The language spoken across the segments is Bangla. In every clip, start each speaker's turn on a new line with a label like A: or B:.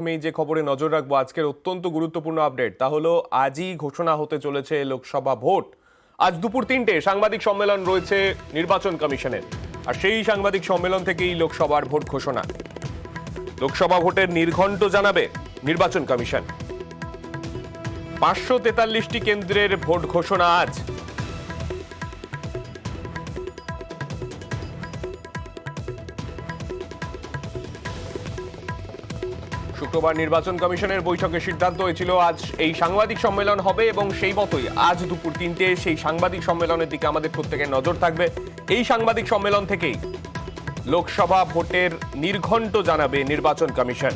A: আমি যে খবরে নজর রাখবো আজকের অত্যন্ত গুরুত্বপূর্ণ আপডেট তা হলো আজই ঘোষণা হতে চলেছে লোকসভা ভোট। আজ দুপুর 3টে সাংবাদিক সম্মেলন রয়েছে নির্বাচন কমিশনের, আর সেই সাংবাদিক সম্মেলন থেকেই লোকসভার ভোট ঘোষণা। লোকসভা ভোটের নির্ঘণ্ট জানাবে নির্বাচন কমিশন। 543টি কেন্দ্রের ভোট ঘোষণা আজ। শুক্রবার নির্বাচন কমিশনের বৈঠকে সিদ্ধান্ত হয়েছিল আজ এই সাংবাদিক সম্মেলন হবে, এবং সেই মতোই আজ দুপুর 3টে সেই সাংবাদিক সম্মেলনের দিকে আমাদের প্রত্যেকের নজর থাকবে। এই সাংবাদিক সম্মেলন থেকেই লোকসভা ভোটের নির্ঘণ্ট জানাবে নির্বাচন কমিশন।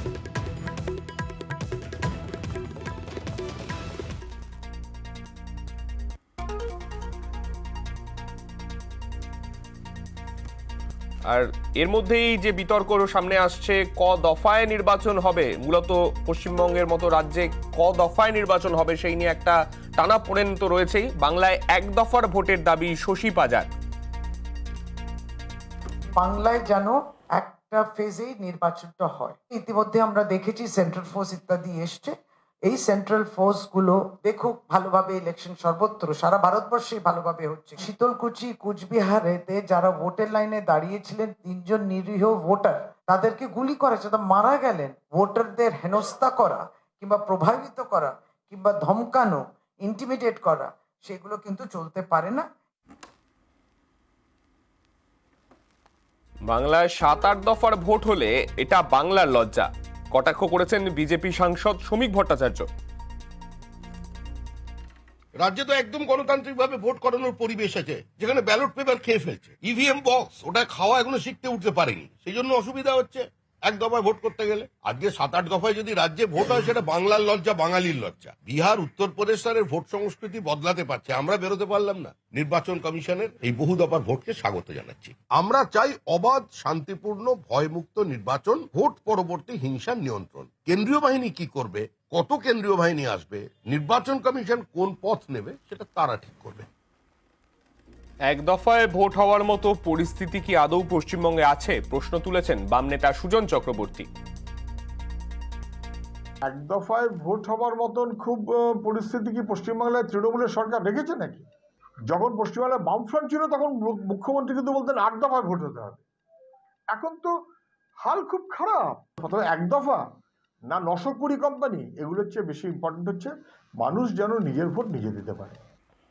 A: আর এর মধ্যেই যে বিতর্ক সামনে আসছে, ক দফায় নির্বাচন হবে, মূলত পশ্চিমবঙ্গের মতো রাজ্যে ক দফায় নির্বাচন হবে সেই নিয়ে একটা টানাপোড়েন তো রয়েছেই। বাংলায় এক দফার ভোটের দাবি শশী পাজার।
B: বাংলায় যেন একটা ফেজেই নির্বাচনটা হয়। ইতিমধ্যে আমরা দেখেছি সেন্ট্রাল ফোর্স ইত্যাদি এসছে। এই সেন্ট্রাল ফোর্স গুলো দেখুক ভালোভাবে ইলেকশন সর্বত্র সারা ভারতবর্ষে ভালোভাবে হচ্ছে। শীতলকুচি কুচবিহারেতে যারা ভোটের লাইনে দাঁড়িয়েছিলেন 3 জন নিরীহ ভোটার, তাদেরকে গুলি করেছে, তা মারা গেলেন। ভোটারদের হেনস্থা করা কিংবা প্রভাবিত করা কিংবা ধমকানো, ইন্টিমিডেট করা, সেগুলো কিন্তু চলতে পারে না।
A: বাংলায় 7-8 দফার ভোট হলে এটা বাংলার লজ্জা, কটাক্ষ করেছেন বিজেপি সাংসদ শ্রমিক ভট্টাচার্য।
C: রাজ্যে তো একদম গণতান্ত্রিক ভাবে ভোট করানোর পরিবেশ আছে, যেখানে ব্যালট পেপার খেয়ে ফেলছে, ইভিএম বক্স ওটা খাওয়া এখনো শিখতে উঠতে পারেনি, সেই জন্য অসুবিধা হচ্ছে এক দফায় ভোট করতে গেলে। আজকে 7-8 দফায় যদি রাজ্যে ভোট হয়, সেটা বাংলার লজ্জা, বাঙালির লজ্জা। বিহার, উত্তরপ্রদেশ তাদের ভোট সংস্কৃতি বদলাতে পারছে, আমরা বেরোতে পারলাম না। নির্বাচন কমিশনের এই বহু দফার ভোটকে স্বাগত জানাচ্ছি। আমরা চাই অবাধ, শান্তিপূর্ণ, ভয়মুক্ত নির্বাচন, ভোট পরবর্তী হিংসার নিয়ন্ত্রণ। কেন্দ্রীয় বাহিনী কি করবে, কত কেন্দ্রীয় বাহিনী আসবে, নির্বাচন কমিশন কোন পথ নেবে, সেটা তারা ঠিক করবে।
A: এক দফায় ভোট হওয়ার মতো পরিস্থিতি কি আদৌ পশ্চিমবঙ্গে আছে, প্রশ্ন তুলেছেন বাম নেতা সুজন চক্রবর্তী।
D: এক দফায় ভোট হবার মতন খুব পরিস্থিতি কি পশ্চিমবাংলায় তৃণমূলের সরকার রেখেছে নাকি? যখন পশ্চিমবাংলায় বামফ্রন্ট ছিল তখন মুখ্যমন্ত্রী কিন্তু বলতেন 8 দফায় ভোট হতে হবে। এখন তো হাল খুব খারাপ। প্রথমে এক দফা না 920 কোম্পানি, এগুলোর চেয়ে বেশি ইম্পর্টেন্ট হচ্ছে মানুষ যেন নিজের ভোট নিজে দিতে পারে।